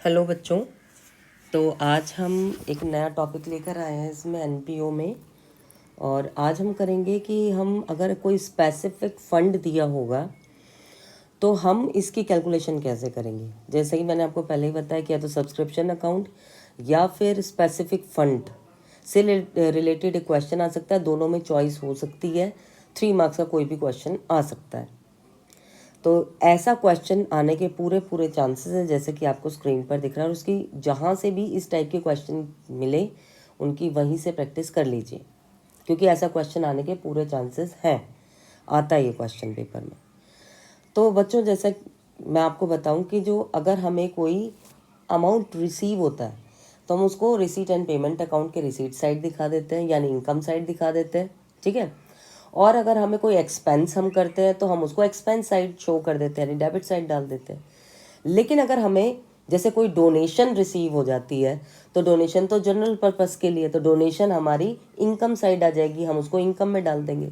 Hello बच्चों। तो आज हम एक नया टॉपिक लेकर आए हैं इसमें एनपीओ में। और आज हम करेंगे कि हम अगर कोई स्पेसिफिक फ़ंड दिया होगा तो हम इसकी कैलकुलेशन कैसे करेंगे। जैसे कि मैंने आपको पहले ही बताया कि या तो सब्सक्रिप्शन अकाउंट या फिर स्पेसिफिक फ़ंड से रिलेटेड एक क्वेश्चन आ सकता है। दोनों में चॉइस हो सकती है। 3 मार्क्स का कोई भी क्वेश्चन आ सकता है। तो ऐसा क्वेश्चन आने के पूरे पूरे चांसेस हैं, जैसे कि आपको स्क्रीन पर दिख रहा है। और उसकी जहाँ से भी इस टाइप के क्वेश्चन मिले उनकी वहीं से प्रैक्टिस कर लीजिए, क्योंकि ऐसा क्वेश्चन आने के पूरे चांसेस हैं। आता है ये क्वेश्चन पेपर में। तो बच्चों, जैसा मैं आपको बताऊं कि जो अगर हमें कोई अमाउंट रिसीव होता है तो हम उसको रिसीट एंड पेमेंट अकाउंट के रिसीट साइड दिखा देते हैं, यानी इनकम साइड दिखा देते हैं। ठीक है। और अगर हमें कोई एक्सपेंस हम करते हैं तो हम उसको एक्सपेंस साइड शो कर देते हैं, यानी डेबिट साइड डाल देते हैं। लेकिन अगर हमें जैसे कोई डोनेशन रिसीव हो जाती है तो डोनेशन तो जनरल पर्पस के लिए, तो डोनेशन हमारी इनकम साइड आ जाएगी, हम उसको इनकम में डाल देंगे।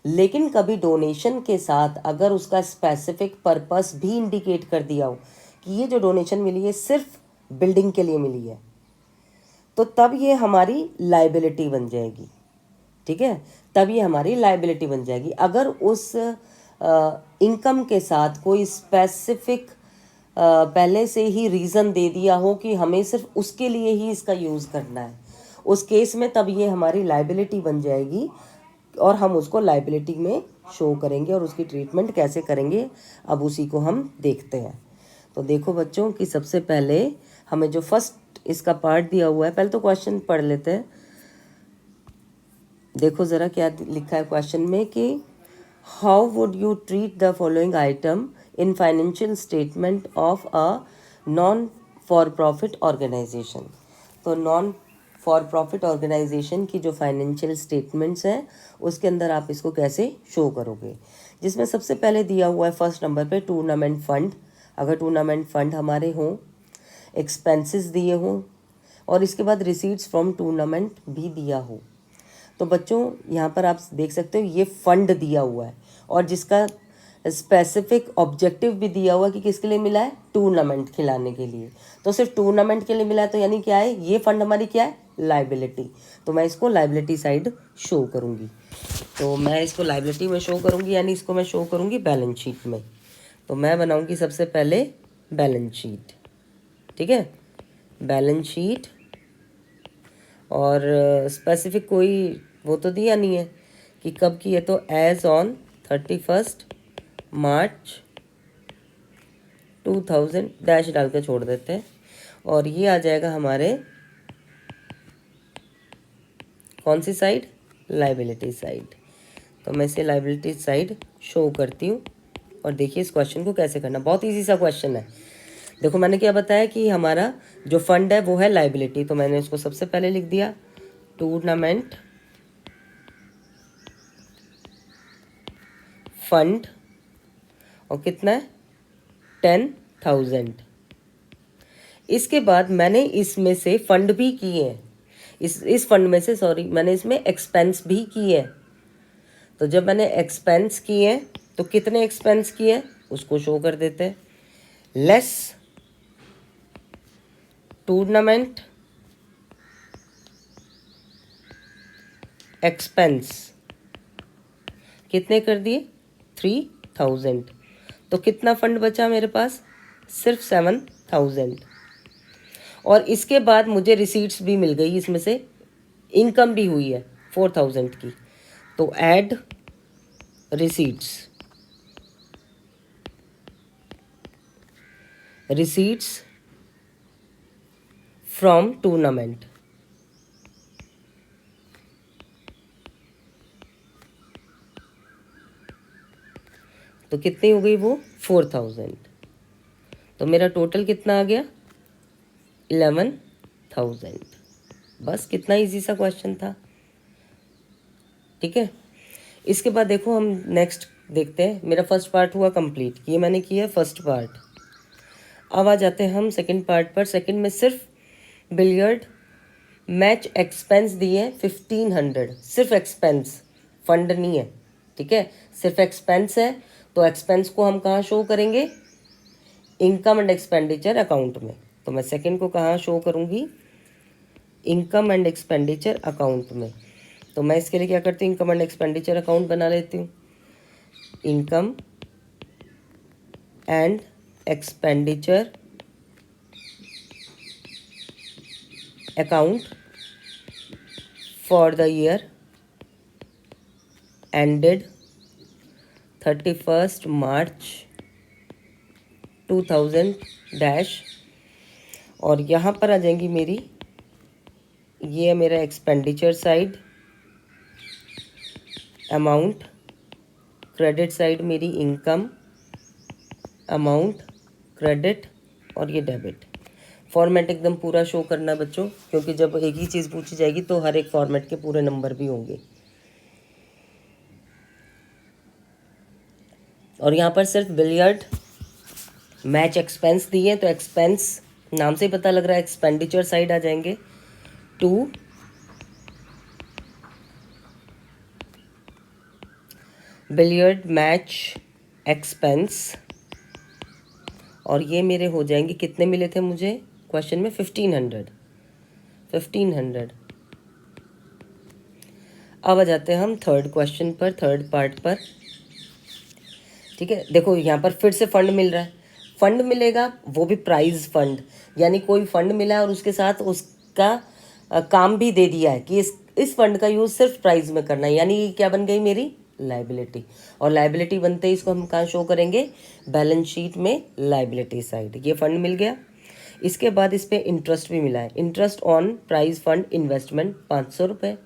लेकिन कभी डोनेशन के साथ अगर उसका स्पेसिफिक पर्पस भी इंडिकेट कर दिया हो कि ये जो डोनेशन मिली है सिर्फ बिल्डिंग के लिए मिली है, तो तब ये हमारी लायबिलिटी बन जाएगी। ठीक है, तब ये हमारी लायबिलिटी बन जाएगी। अगर उस इनकम के साथ कोई स्पेसिफिक पहले से ही रीज़न दे दिया हो कि हमें सिर्फ उसके लिए ही इसका यूज़ करना है, उस केस में तब ये हमारी लायबिलिटी बन जाएगी और हम उसको लायबिलिटी में शो करेंगे। और उसकी ट्रीटमेंट कैसे करेंगे अब उसी को हम देखते हैं। तो देखो बच्चों कि सबसे पहले हमें जो फर्स्ट इसका पार्ट दिया हुआ है, पहले तो क्वेश्चन पढ़ लेते हैं। देखो ज़रा क्या लिखा है क्वेश्चन में कि how would you treat the following item in financial statement of a non for profit organization. तो नॉन फॉर प्रॉफिट ऑर्गेनाइजेशन की जो फाइनेंशियल स्टेटमेंट्स हैं उसके अंदर आप इसको कैसे शो करोगे। जिसमें सबसे पहले दिया हुआ है फर्स्ट नंबर पे टूर्नामेंट फ़ंड। अगर टूर्नामेंट फ़ंड हमारे हों, एक्सपेंसेस दिए हों और इसके बाद रिसीट्स फ्रॉम टूर्नामेंट भी दिया हो, तो बच्चों यहाँ पर आप देख सकते हो ये फ़ंड दिया हुआ है और जिसका स्पेसिफिक ऑब्जेक्टिव भी दिया हुआ है कि किसके लिए मिला है, टूर्नामेंट खिलाने के लिए। तो सिर्फ टूर्नामेंट के लिए मिला है, तो यानी क्या है, ये फ़ंड हमारी क्या है, लायबिलिटी। तो मैं इसको लायबिलिटी साइड शो करूँगी। तो मैं इसको लायबिलिटी में शो करूँगी, यानी इसको मैं शो करूँगी बैलेंस शीट में। तो मैं बनाऊँगी सबसे पहले बैलेंस शीट। ठीक है, बैलेंस शीट। और स्पेसिफिक कोई वो तो दिया नहीं है कि कब की है, तो एज ऑन 31 मार्च 2000 डैश डाल के छोड़ देते हैं। और ये आ जाएगा हमारे कौन सी साइड, लायबिलिटी साइड। तो मैं इसे लायबिलिटी साइड शो करती हूँ। और देखिए इस क्वेश्चन को कैसे करना, बहुत ईजी सा क्वेश्चन है। देखो मैंने क्या बताया कि हमारा जो फंड है वो है लायबिलिटी, तो मैंने इसको सबसे पहले लिख दिया टूर्नामेंट फंड। और कितना है, 10,000। इसके बाद मैंने इसमें से फंड भी किए हैं, इस फंड में से सॉरी मैंने इसमें एक्सपेंस भी किए हैं। तो जब मैंने एक्सपेंस किए हैं तो कितने एक्सपेंस किए हैं उसको शो कर देते हैं। लेस टूर्नामेंट एक्सपेंस कितने कर दिए, 3,000। तो कितना फंड बचा मेरे पास, सिर्फ 7,000। और इसके बाद मुझे रिसीट्स भी मिल गई, इसमें से इनकम भी हुई है 4,000 की। तो add receipts, receipts from tournament. तो कितनी हो गई वो, 4,000। तो मेरा टोटल कितना आ गया, 11,000। बस कितना इजी सा क्वेश्चन था। ठीक है, इसके बाद देखो हम नेक्स्ट देखते हैं। मेरा फर्स्ट पार्ट हुआ कंप्लीट, ये मैंने किया फर्स्ट पार्ट। अब आ जाते हैं हम सेकंड पार्ट पर। सेकंड में सिर्फ बिलियर्ड मैच एक्सपेंस दिए 1,500, सिर्फ एक्सपेंस, फंड नहीं है। ठीक है, सिर्फ एक्सपेंस है। तो एक्सपेंस को हम कहाँ शो करेंगे, इनकम एंड एक्सपेंडिचर अकाउंट में। तो मैं सेकंड को कहाँ शो करूँगी, इनकम एंड एक्सपेंडिचर अकाउंट में। तो मैं इसके लिए क्या करती हूँ, इनकम एंड एक्सपेंडिचर अकाउंट बना लेती हूँ। Income and expenditure account for the year ended 31 March 2000 dash, और यहाँ पर आ जाएंगी मेरी, ये है मेरा expenditure side amount, credit side मेरी इनकम अमाउंट क्रेडिट, और ये डेबिट। फॉर्मेट एकदम पूरा शो करना बच्चों, क्योंकि जब एक ही चीज़ पूछी जाएगी तो हर एक फॉर्मेट के पूरे नंबर भी होंगे। और यहाँ पर सिर्फ बिलियर्ड मैच एक्सपेंस दिए, तो एक्सपेंस नाम से ही पता लग रहा है एक्सपेंडिचर साइड आ जाएंगे। 2 बिलियर्ड मैच एक्सपेंस, और ये मेरे हो जाएंगे, कितने मिले थे मुझे क्वेश्चन में, 1500। अब आ जाते हैं हम थर्ड क्वेश्चन पर, थर्ड पार्ट पर। ठीक है, देखो यहाँ पर फिर से फंड मिल रहा है। फंड मिलेगा वो भी प्राइज फंड, यानी कोई फंड मिला है और उसके साथ उसका काम भी दे दिया है कि इस फंड का यूज़ सिर्फ प्राइज में करना है, यानी ये क्या बन गई मेरी लाइबिलिटी। और लाइबिलिटी बनते ही इसको हम कहाँ शो करेंगे, बैलेंस शीट में लाइबिलिटी साइड। ये फंड मिल गया। इसके बाद इस पर इंटरेस्ट भी मिला है, interest on prize fund investment 500 रुपये।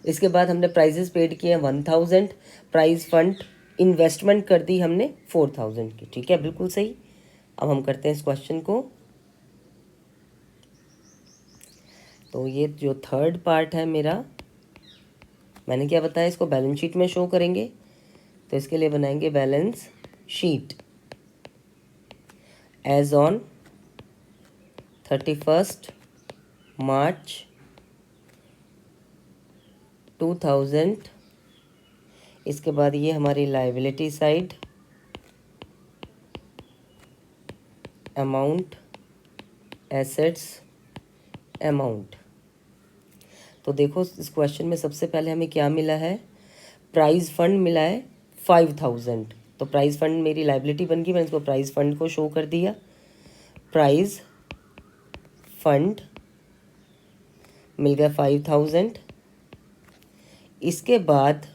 इसके बाद हमने प्राइजेस पेड किए हैं 1000, प्राइज फंड इन्वेस्टमेंट कर दी हमने 4000 की। ठीक है, बिल्कुल सही। अब हम करते हैं इस क्वेश्चन को। तो ये जो थर्ड पार्ट है मेरा, मैंने क्या बताया, इसको बैलेंस शीट में शो करेंगे, तो इसके लिए बनाएंगे बैलेंस शीट एज ऑन 31 मार्च 2000। इसके बाद ये हमारी liability side amount assets amount. तो देखो इस क्वेश्चन में सबसे पहले हमें क्या मिला है, प्राइज फंड मिला है 5000। तो प्राइज फंड मेरी लाइबिलिटी बन गई, मैंने इसको प्राइज फंड को शो कर दिया। प्राइज फंड मिल गया 5000। इसके बाद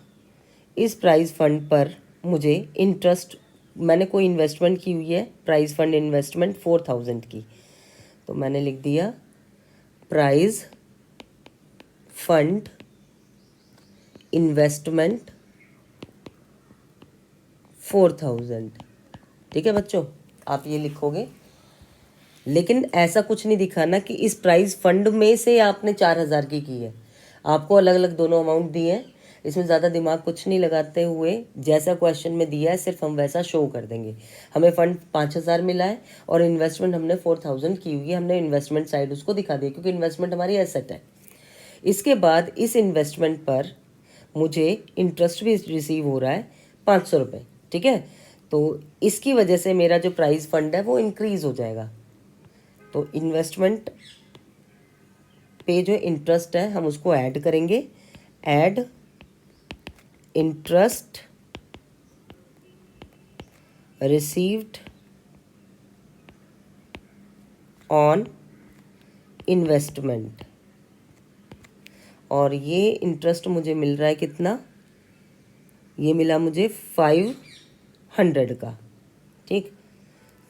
इस प्राइज फंड पर मुझे इंटरेस्ट, मैंने कोई इन्वेस्टमेंट की हुई है, प्राइज फंड इन्वेस्टमेंट 4000 की, तो मैंने लिख दिया प्राइज फंड इन्वेस्टमेंट 4000। ठीक है बच्चों, आप ये लिखोगे, लेकिन ऐसा कुछ नहीं दिखाना कि इस प्राइज फंड में से आपने 4000 की है। आपको अलग अलग दोनों अमाउंट दिए हैं, इसमें ज़्यादा दिमाग कुछ नहीं लगाते हुए, जैसा क्वेश्चन में दिया है सिर्फ हम वैसा शो कर देंगे। हमें फंड 5000 मिला है और इन्वेस्टमेंट हमने 4000 की हुई है, हमने इन्वेस्टमेंट साइड उसको दिखा दिया, क्योंकि इन्वेस्टमेंट हमारी एसेट है। इसके बाद इस इन्वेस्टमेंट पर मुझे इंटरेस्ट भी रिसीव हो रहा है 500 रुपये। ठीक है, तो इसकी वजह से मेरा जो प्राइज फंड है वो इंक्रीज़ हो जाएगा। तो इन्वेस्टमेंट पे जो इंटरेस्ट है हम उसको ऐड करेंगे, add interest received on investment, और ये इंटरेस्ट मुझे मिल रहा है कितना, ये मिला मुझे 500 का। ठीक,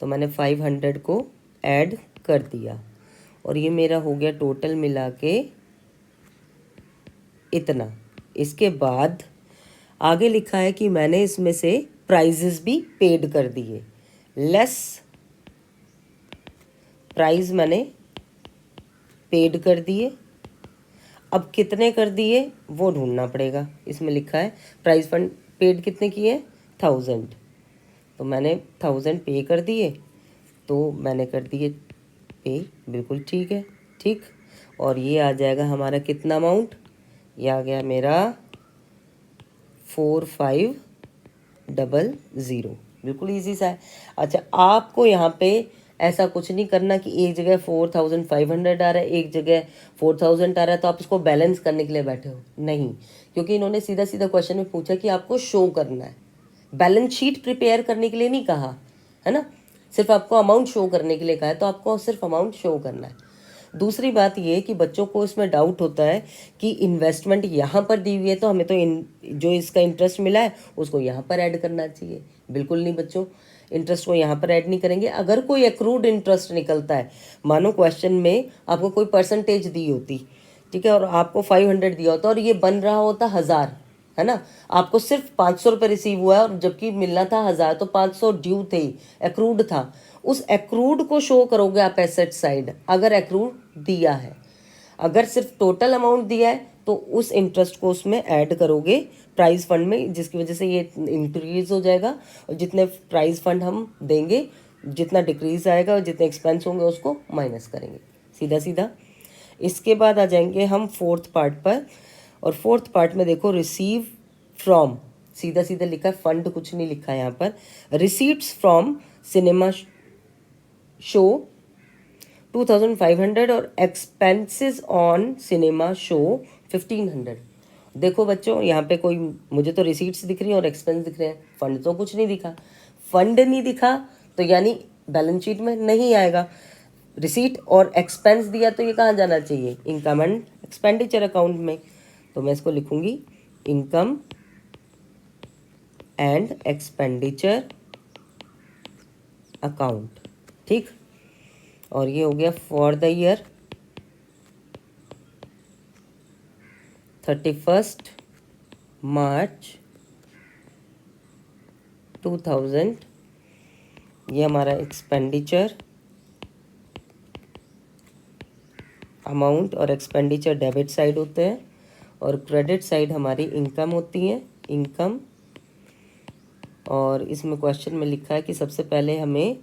तो मैंने 500 को ऐड कर दिया, और ये मेरा हो गया टोटल मिला के इतना। इसके बाद आगे लिखा है कि मैंने इसमें से प्राइजेस भी पेड कर दिए, लेस प्राइस मैंने पेड कर दिए। अब कितने कर दिए वो ढूंढना पड़ेगा, इसमें लिखा है प्राइस फंड पेड कितने किए, 1000, तो मैंने 1000 पे कर दिए, तो मैंने कर दिए पे, बिल्कुल ठीक है। ठीक, और ये आ जाएगा हमारा कितना अमाउंट, ये आ गया मेरा 4500, बिल्कुल इजी सा है। अच्छा, आपको यहाँ पे ऐसा कुछ नहीं करना कि एक जगह 4500 आ रहा है, एक जगह 4000 आ रहा है तो आप उसको बैलेंस करने के लिए बैठे हो, नहीं। क्योंकि इन्होंने सीधा सीधा क्वेश्चन में पूछा कि आपको शो करना है, बैलेंस शीट प्रिपेयर करने के लिए नहीं कहा है ना, सिर्फ आपको अमाउंट शो करने के लिए कहा है, तो आपको सिर्फ अमाउंट शो करना है। दूसरी बात ये कि बच्चों को इसमें डाउट होता है कि इन्वेस्टमेंट यहाँ पर दी हुई है तो हमें तो जो इसका इंटरेस्ट मिला है उसको यहाँ पर ऐड करना चाहिए। बिल्कुल नहीं बच्चों, इंटरेस्ट को यहाँ पर ऐड नहीं करेंगे। अगर कोई एक्रूड इंटरेस्ट निकलता है, मानो क्वेश्चन में आपको कोई परसेंटेज दी होती, ठीक है, और आपको 500 दिया होता और ये बन रहा होता 1000, है ना, आपको सिर्फ 500 रुपये रिसीव हुआ है और जबकि मिलना था 1000, तो 500 ड्यू थे, एक्रूड था। उस एक्रूड को शो करोगे आप एसेट साइड, अगर एक्रूड दिया है। अगर सिर्फ टोटल अमाउंट दिया है तो उस इंटरेस्ट को उसमें ऐड करोगे प्राइज फंड में, जिसकी वजह से ये इंक्रीज हो जाएगा। और जितने प्राइज फंड हम देंगे, जितना डिक्रीज आएगा और जितने एक्सपेंस होंगे उसको माइनस करेंगे, सीधा सीधा। इसके बाद आ जाएंगे हम फोर्थ पार्ट पर, और फोर्थ पार्ट में देखो रिसीव फ्रॉम, सीधा सीधा लिखा है, फंड कुछ नहीं लिखा है यहाँ पर। रिसीट्स फ्रॉम सिनेमा शो 2500 और एक्सपेंसेस ऑन सिनेमा शो 1500। देखो बच्चों, यहाँ पे कोई, मुझे तो रिसीट्स दिख रही हैं और एक्सपेंस दिख रहे हैं, फंड तो कुछ नहीं दिखा। फंड नहीं दिखा तो यानी बैलेंस शीट में नहीं आएगा। रिसीट और एक्सपेंस दिया तो ये कहाँ जाना चाहिए, इनकम एंड एक्सपेंडिचर अकाउंट में। तो मैं इसको लिखूंगी इनकम एंड एक्सपेंडिचर अकाउंट, ठीक। और ये हो गया फॉर द ईयर 31 मार्च 2000। ये हमारा एक्सपेंडिचर अमाउंट और एक्सपेंडिचर डेबिट साइड होते हैं, और क्रेडिट साइड हमारी इनकम होती है, इनकम। और इसमें क्वेश्चन में लिखा है कि सबसे पहले हमें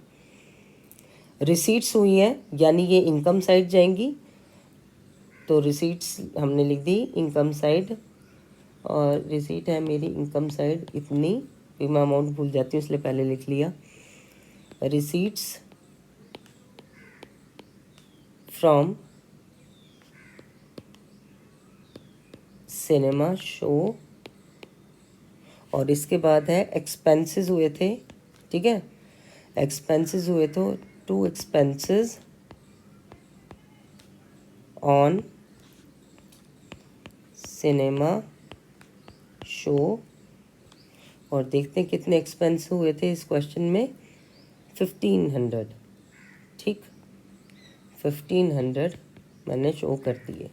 रिसीट्स हुई हैं, यानी ये इनकम साइड जाएंगी, तो रिसीट्स हमने लिख दी इनकम साइड, और रिसीट है मेरी इनकम साइड इतनी, फिर मैं अमाउंट भूल जाती हूँ इसलिए पहले लिख लिया। रिसीट्स फ्रॉम सिनेमा शो, और इसके बाद है एक्सपेंसेस हुए थे, ठीक है, एक्सपेंसेस हुए तो to expenses on cinema show. और देखते हैं कितने एक्सपेंस हुए थे इस क्वेश्चन में, 1500, ठीक, 1500 मैंने शो कर दिए।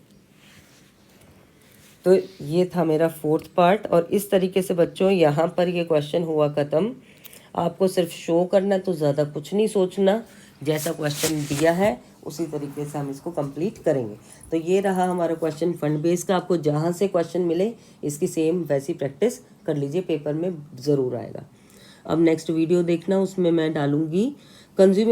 तो ये था मेरा फोर्थ पार्ट। और इस तरीके से बच्चों यहाँ पर ये क्वेश्चन हुआ ख़त्म। आपको सिर्फ शो करना, तो ज़्यादा कुछ नहीं सोचना, जैसा क्वेश्चन दिया है उसी तरीके से हम इसको कंप्लीट करेंगे। तो ये रहा हमारा क्वेश्चन फंड बेस का। आपको जहाँ से क्वेश्चन मिले इसकी सेम वैसी प्रैक्टिस कर लीजिए, पेपर में ज़रूर आएगा। अब नेक्स्ट वीडियो देखना, उसमें मैं डालूँगी कंज्यूमर